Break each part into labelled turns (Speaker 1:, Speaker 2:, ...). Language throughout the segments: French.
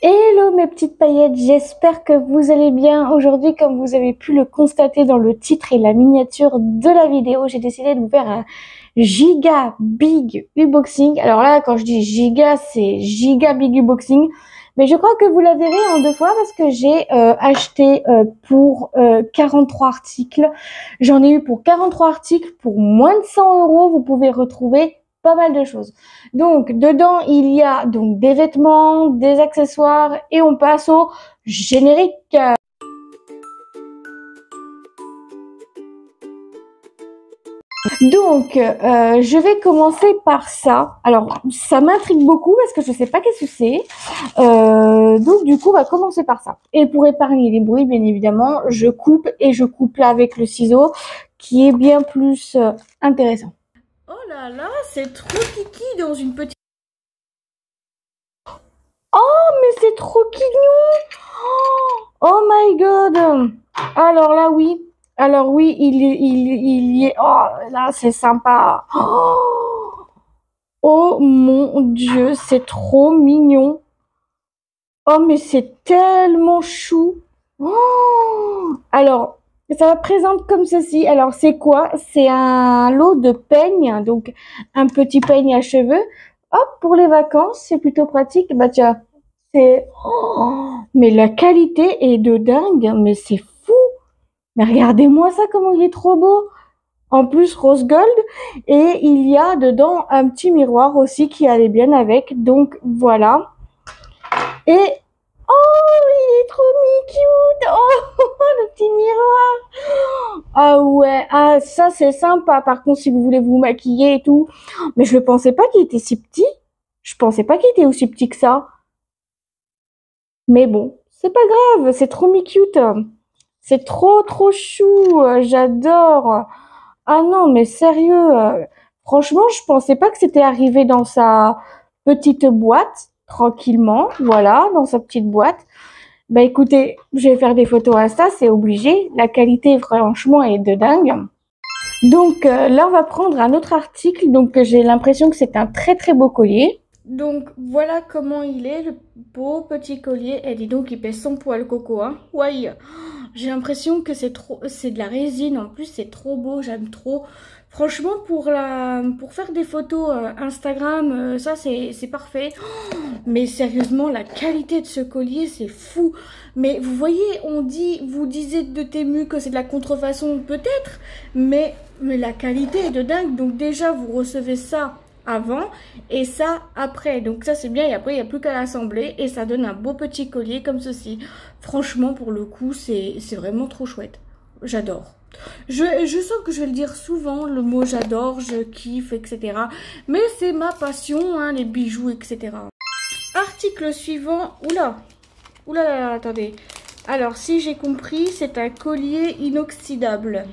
Speaker 1: Hello mes petites paillettes, j'espère que vous allez bien. Aujourd'hui, comme vous avez pu le constater dans le titre et la miniature de la vidéo, j'ai décidé de vous faire un giga big unboxing. Alors là, quand je dis giga, c'est giga big unboxing. Mais je crois que vous la verrez en deux fois parce que j'ai acheté pour 43 articles. J'en ai eu pour 43 articles pour moins de 100 €. Vous pouvez retrouver pas mal de choses. Donc, dedans, il y a donc des vêtements, des accessoires et on passe au générique. Donc, je vais commencer par ça. Alors, ça m'intrigue beaucoup parce que je sais pas qu'est-ce que c'est. Donc, du coup, on va commencer par ça. Et pour épargner les bruits, bien évidemment, je coupe et je coupe là avec le ciseau qui est bien plus intéressant. Oh là là, c'est trop kiki dans une petite... Oh, mais c'est trop mignon! Oh my god! Alors là, oui. Alors oui, il y est... Oh, là, c'est sympa. Oh mon Dieu, c'est trop mignon. Oh, mais c'est tellement chou. Alors... ça présente comme ceci. Alors, c'est quoi? C'est un lot de peignes, donc un petit peigne à cheveux. Hop, pour les vacances, c'est plutôt pratique. Bah tiens, c'est... Oh, mais la qualité est de dingue, mais c'est fou. Mais regardez-moi ça, comment il est trop beau. En plus, rose gold. Et il y a dedans un petit miroir aussi qui allait bien avec. Donc, voilà. Et... oh, il est trop cute. Oh, le petit miroir. Ah ouais, ah ça c'est sympa. Par contre, si vous voulez vous maquiller et tout. Mais je ne pensais pas qu'il était si petit. Je pensais pas qu'il était aussi petit que ça. Mais bon, c'est pas grave, c'est trop cute. C'est trop chou. J'adore. Ah non, mais sérieux. Franchement, je pensais pas que c'était arrivé dans sa petite boîte, tranquillement. Voilà, dans sa petite boîte. Bah écoutez, je vais faire des photos Insta, c'est obligé. La qualité, franchement, est de dingue. Donc là, on va prendre un autre article. Donc j'ai l'impression que c'est un très beau collier. Donc voilà comment il est, le beau petit collier. Et dis donc, il pèse 100 poils coco, hein. Ouais, j'ai l'impression que c'est de la résine. En plus, c'est trop beau, j'aime trop. Franchement, pour faire des photos Instagram, ça c'est parfait. Mais sérieusement, la qualité de ce collier, c'est fou. Mais vous voyez, vous disiez de Temu que c'est de la contrefaçon, peut-être, mais la qualité est de dingue. Donc déjà, vous recevez ça avant et ça après. Donc ça, c'est bien. Et après, il n'y a plus qu'à l'assembler et ça donne un beau petit collier comme ceci. Franchement, pour le coup, c'est vraiment trop chouette. J'adore. Je sens que je vais le dire souvent, le mot j'adore, je kiffe, etc. Mais c'est ma passion, hein, les bijoux, etc. Article suivant. Oula, oula, attendez. Alors, si j'ai compris, c'est un collier inoxydable.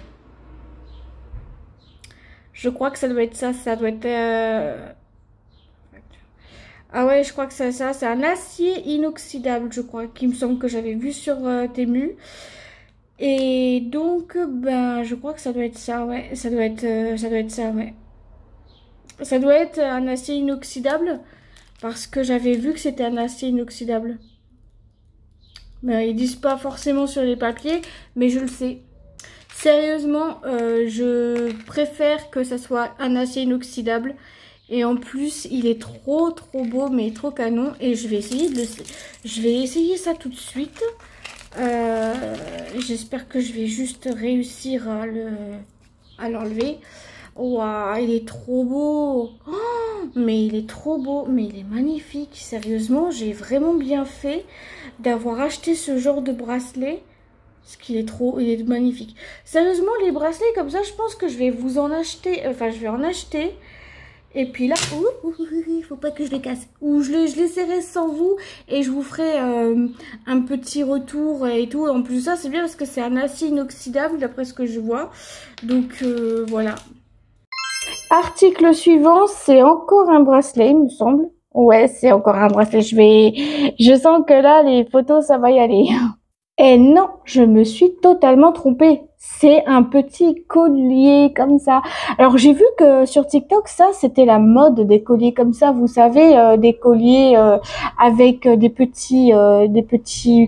Speaker 1: Je crois que ça doit être ça. Ça doit être... ah ouais, je crois que c'est ça. C'est un acier inoxydable, je crois, qu'il me semble que j'avais vu sur Temu. Et donc, ben, je crois que ça doit être ça, ouais. Ça doit être ça, ouais. Ça doit être un acier inoxydable. Parce que j'avais vu que c'était un acier inoxydable. Mais ils disent pas forcément sur les papiers, mais je le sais. Sérieusement, je préfère que ça soit un acier inoxydable. Et en plus, il est trop beau, mais trop canon. Et je vais essayer ça tout de suite. J'espère que je vais juste réussir à l'enlever. Waouh, il est trop beau. Oh, mais il est trop beau, mais il est magnifique. Sérieusement, j'ai vraiment bien fait d'avoir acheté ce genre de bracelet. Parce qu'il est il est magnifique. Sérieusement, les bracelets comme ça, je pense que je vais vous en acheter. Enfin, je vais en acheter. Et puis là, il faut pas que je les casse. Ou je les essaierai sans vous et je vous ferai un petit retour et tout. En plus, ça, c'est bien parce que c'est un acier inoxydable d'après ce que je vois. Donc, voilà. Article suivant, c'est encore un bracelet, il me semble. Ouais, c'est encore un bracelet. Je sens que là, les photos, ça va y aller. Et non, je me suis totalement trompée. C'est un petit collier comme ça. Alors j'ai vu que sur TikTok, ça c'était la mode des colliers comme ça. Vous savez, des colliers avec des petits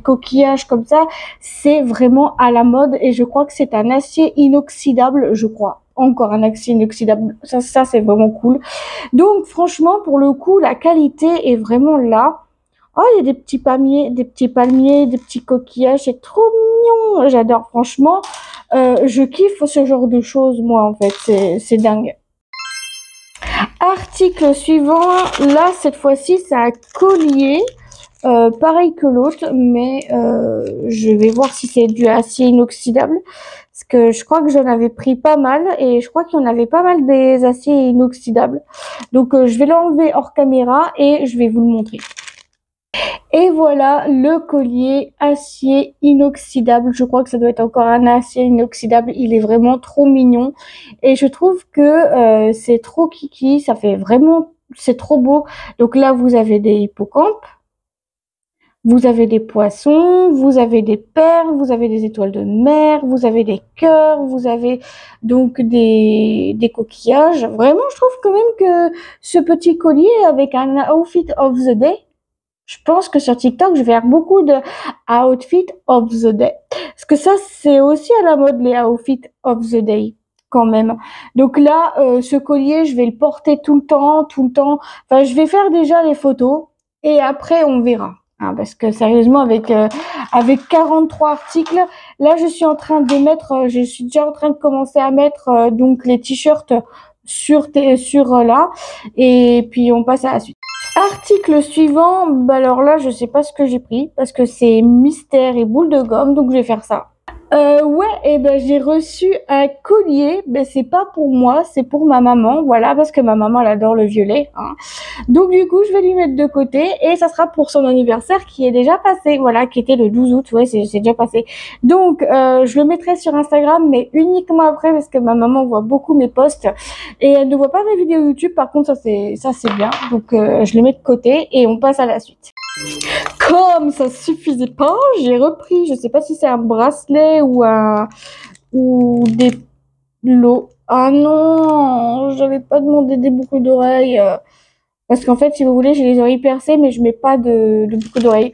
Speaker 1: coquillages comme ça. C'est vraiment à la mode et je crois que c'est un acier inoxydable, je crois. Encore un acier inoxydable. Ça c'est vraiment cool. Donc franchement, pour le coup, la qualité est vraiment là. Oh, il y a des petits palmiers, des petits coquillages, c'est trop mignon. J'adore, franchement. Je kiffe ce genre de choses, moi, en fait. C'est dingue. Article suivant. Là, cette fois-ci, c'est un collier. Pareil que l'autre, mais je vais voir si c'est du acier inoxydable. Parce que je crois que j'en avais pris pas mal et je crois qu'il y en avait pas mal des aciers inoxydables. Donc, je vais l'enlever hors caméra et je vais vous le montrer. Et voilà le collier acier inoxydable. Je crois que ça doit être encore un acier inoxydable. Il est vraiment trop mignon. Et je trouve que c'est trop kiki. Ça fait vraiment... C'est trop beau. Donc là, vous avez des hippocampes. Vous avez des poissons. Vous avez des perles. Vous avez des étoiles de mer. Vous avez des cœurs. Vous avez donc des coquillages. Vraiment, je trouve quand même que ce petit collier avec un outfit of the day, je pense que sur TikTok, je vais faire beaucoup de outfit of the day. Parce que ça, c'est aussi à la mode, les outfits of the day, quand même. Donc là, ce collier, je vais le porter tout le temps, tout le temps. Enfin, je vais faire déjà les photos et après, on verra. Hein, parce que sérieusement, avec 43 articles, là, je suis en train de mettre, je suis déjà en train de commencer à mettre donc les t-shirts sur là. Et puis, on passe à la suite. Article suivant, bah alors là, je sais pas ce que j'ai pris parce que c'est mystère et boule de gomme, donc je vais faire ça. Ouais, et ben j'ai reçu un collier, ben c'est pas pour moi, c'est pour ma maman, voilà, parce que ma maman elle adore le violet, hein. Donc du coup, je vais lui mettre de côté et ça sera pour son anniversaire qui est déjà passé, voilà, qui était le 12 août, ouais, c'est déjà passé. Donc je le mettrai sur Instagram, mais uniquement après parce que ma maman voit beaucoup mes posts et elle ne voit pas mes vidéos YouTube. Par contre, ça c'est bien. Donc je le mets de côté et on passe à la suite. Comme ça suffisait pas, j'ai repris, je sais pas si c'est un bracelet ou des lots. Ah non, j'avais pas demandé des boucles d'oreilles. Parce qu'en fait, si vous voulez, j'ai les oreilles percées, mais je mets pas de boucles d'oreilles.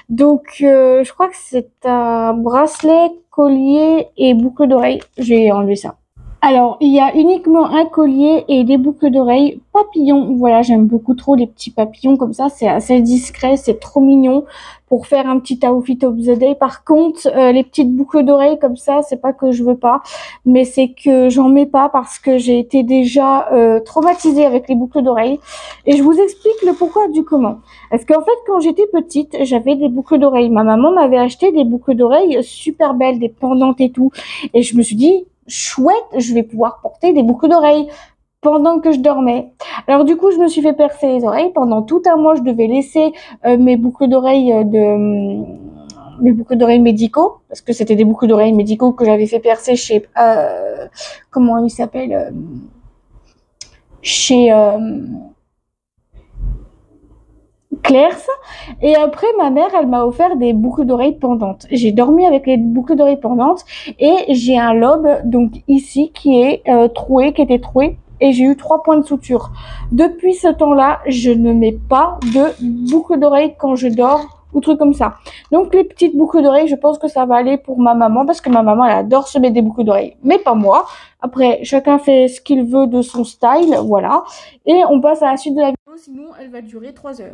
Speaker 1: Donc, je crois que c'est un bracelet, collier et boucle d'oreilles. J'ai enlevé ça. Alors, il y a uniquement un collier et des boucles d'oreilles papillons. Voilà, j'aime beaucoup trop les petits papillons comme ça. C'est assez discret, c'est trop mignon pour faire un petit outfit of the day. Par contre, les petites boucles d'oreilles comme ça, c'est pas que je veux pas, mais c'est que j'en mets pas parce que j'ai été déjà traumatisée avec les boucles d'oreilles. Et je vous explique le pourquoi du comment. Parce qu'en fait, quand j'étais petite, j'avais des boucles d'oreilles. Ma maman m'avait acheté des boucles d'oreilles super belles, des pendantes et tout. Et je me suis dit, chouette, je vais pouvoir porter des boucles d'oreilles pendant que je dormais. Alors du coup, je me suis fait percer les oreilles. Pendant tout un mois, je devais laisser mes boucles d'oreilles mes boucles d'oreilles médicaux, parce que c'était des boucles d'oreilles médicaux que j'avais fait percer chez comment il s'appelle chez Claire's. Et après, ma mère, elle m'a offert des boucles d'oreilles pendantes. J'ai dormi avec les boucles d'oreilles pendantes et j'ai un lobe, donc ici, qui est troué, qui était troué. Et j'ai eu 3 points de suture. Depuis ce temps-là, je ne mets pas de boucles d'oreilles quand je dors ou trucs comme ça. Donc les petites boucles d'oreilles, je pense que ça va aller pour ma maman parce que ma maman, elle adore se mettre des boucles d'oreilles. Mais pas moi. Après, chacun fait ce qu'il veut de son style, voilà. Et on passe à la suite de la vidéo, sinon elle va durer 3 heures.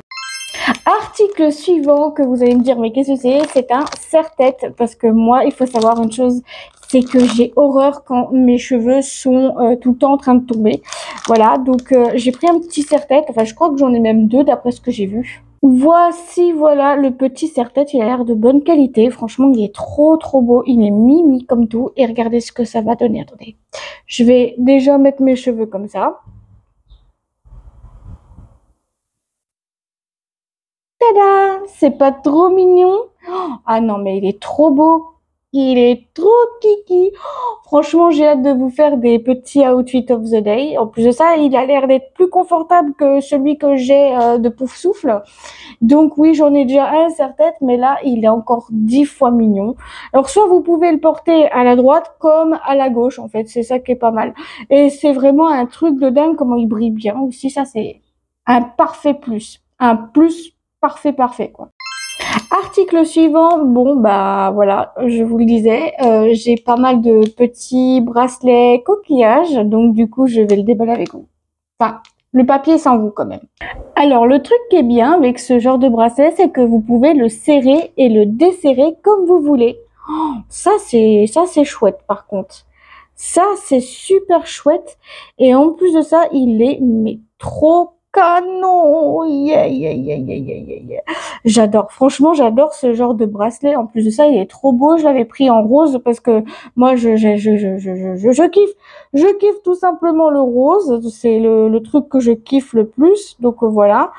Speaker 1: Article suivant que vous allez me dire, mais qu'est-ce que c'est? C'est un serre-tête, parce que moi, il faut savoir une chose, c'est que j'ai horreur quand mes cheveux sont tout le temps en train de tomber. Voilà, donc j'ai pris un petit serre-tête, enfin je crois que j'en ai même 2 d'après ce que j'ai vu. Voici, voilà, le petit serre-tête, il a l'air de bonne qualité. Franchement, il est trop beau, il est mimi comme tout. Et regardez ce que ça va donner, attendez. Je vais déjà mettre mes cheveux comme ça. Tada! C'est pas trop mignon? Ah non, mais il est trop beau. Il est trop kiki. Franchement, j'ai hâte de vous faire des petits outfits of the day. En plus de ça, il a l'air d'être plus confortable que celui que j'ai de Pouf Souffle. Donc oui, j'en ai déjà un serre-tête, mais là, il est encore 10 fois mignon. Alors soit vous pouvez le porter à la droite comme à la gauche, en fait. C'est ça qui est pas mal. Et c'est vraiment un truc de dingue comment il brille bien aussi. Ça, c'est un parfait plus. Un plus parfait, quoi. Article suivant, bon bah voilà, je vous le disais, j'ai pas mal de petits bracelets coquillages, donc du coup je vais le déballer avec vous. Enfin, le papier sans vous quand même. Alors le truc qui est bien avec ce genre de bracelet, c'est que vous pouvez le serrer et le desserrer comme vous voulez. Oh, ça c'est chouette par contre. Ça c'est super chouette et en plus de ça, il est mais trop canon. Yeah. J'adore, franchement, j'adore ce genre de bracelet. En plus de ça, il est trop beau. Je l'avais pris en rose parce que moi, je kiffe. Je kiffe tout simplement le rose. C'est le truc que je kiffe le plus. Donc voilà.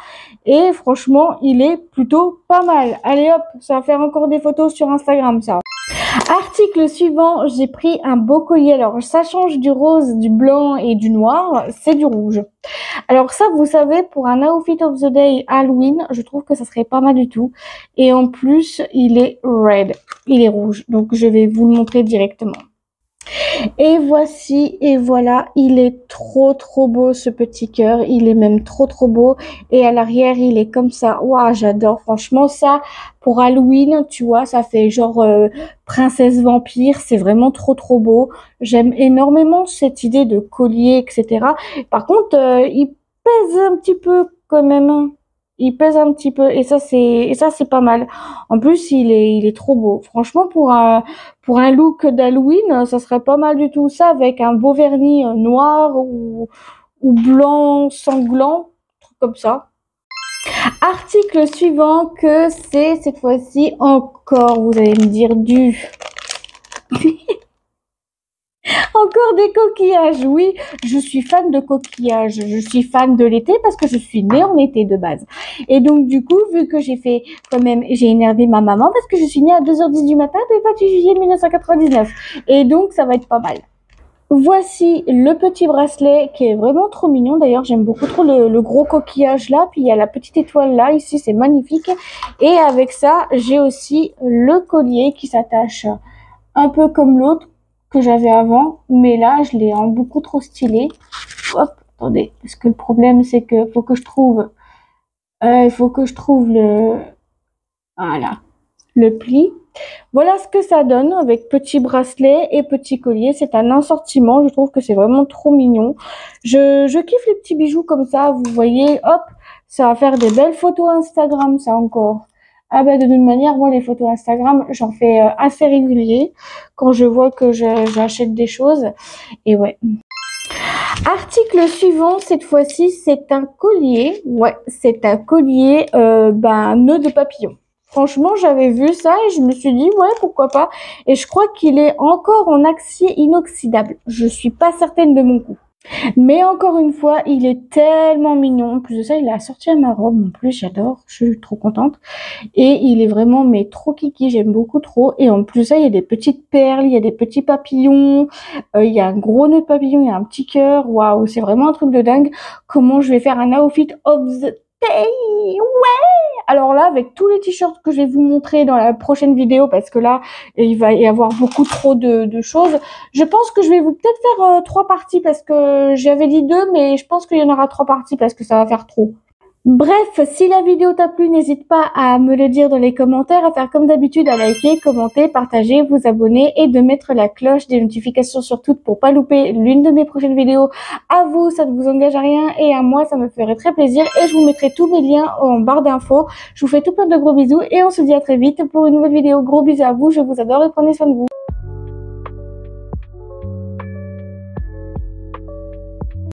Speaker 1: Et franchement, il est plutôt pas mal. Allez hop, ça va faire encore des photos sur Instagram, ça. Article suivant, j'ai pris un beau collier. Alors, ça change du rose, du blanc et du noir. C'est du rouge. Alors ça, vous savez, pour un outfit of the day Halloween, je trouve que ça serait pas mal du tout. Et en plus, il est red. Il est rouge. Donc, je vais vous le montrer directement. Et voici, et voilà, il est trop beau ce petit cœur, il est même trop beau et à l'arrière il est comme ça. Waouh, j'adore, franchement ça pour Halloween, tu vois, ça fait genre princesse vampire, c'est vraiment trop beau. J'aime énormément cette idée de collier, etc. Par contre, il pèse un petit peu quand même, hein. Il pèse un petit peu et ça c'est pas mal. En plus, il est trop beau. Franchement pour un look d'Halloween, ça serait pas mal du tout ça avec un beau vernis noir ou blanc sanglant, truc comme ça. Article suivant que c'est cette fois-ci encore, vous allez me dire du encore des coquillages, oui, je suis fan de coquillages, je suis fan de l'été parce que je suis née en été de base. Et donc du coup, vu que j'ai fait quand même, j'ai énervé ma maman parce que je suis née à 2h10 du matin le 28 juillet 1999. Et donc ça va être pas mal. Voici le petit bracelet qui est vraiment trop mignon. D'ailleurs, j'aime beaucoup trop le gros coquillage là. Puis il y a la petite étoile là. Ici, c'est magnifique. Et avec ça, j'ai aussi le collier qui s'attache un peu comme l'autre que j'avais avant. Mais là, je l'ai en beaucoup trop stylé. Hop, attendez. Parce que le problème, c'est que faut que je trouve... il faut que je trouve le... Voilà. Le pli. Voilà ce que ça donne avec petit bracelet et petit collier. C'est un assortiment. Je trouve que c'est vraiment trop mignon. Je kiffe les petits bijoux comme ça. Vous voyez, hop, ça va faire des belles photos Instagram, ça encore. Ah ben de toute manière, moi les photos Instagram, j'en fais assez régulier quand je vois que j'achète des choses. Et ouais. Article suivant, cette fois-ci, c'est un collier. Ouais, c'est un collier, nœud de papillon. Franchement, j'avais vu ça et je me suis dit, ouais, pourquoi pas. Et je crois qu'il est encore en acier inoxydable. Je suis pas certaine de mon coup. Mais encore une fois, il est tellement mignon. En plus de ça, il a sorti à ma robe. En plus, j'adore. Je suis trop contente. Et il est vraiment, mais trop kiki. J'aime beaucoup trop. Et en plus de ça, il y a des petites perles, il y a des petits papillons. Il y a un gros nœud de papillon, il y a un petit cœur. Waouh, c'est vraiment un truc de dingue. Comment je vais faire un outfit of the day? Ouais! Alors là, avec tous les t-shirts que je vais vous montrer dans la prochaine vidéo, parce que là, il va y avoir beaucoup trop de choses, je pense que je vais vous peut-être faire 3 parties, parce que j'avais dit 2, mais je pense qu'il y en aura 3 parties, parce que ça va faire trop. Bref, si la vidéo t'a plu, n'hésite pas à me le dire dans les commentaires, à faire comme d'habitude, à liker, commenter, partager, vous abonner et de mettre la cloche des notifications sur toutes pour pas louper l'une de mes prochaines vidéos. À vous, ça ne vous engage à rien et à moi, ça me ferait très plaisir et je vous mettrai tous mes liens en barre d'infos. Je vous fais tout plein de gros bisous et on se dit à très vite pour une nouvelle vidéo. Gros bisous à vous, je vous adore et prenez soin de vous.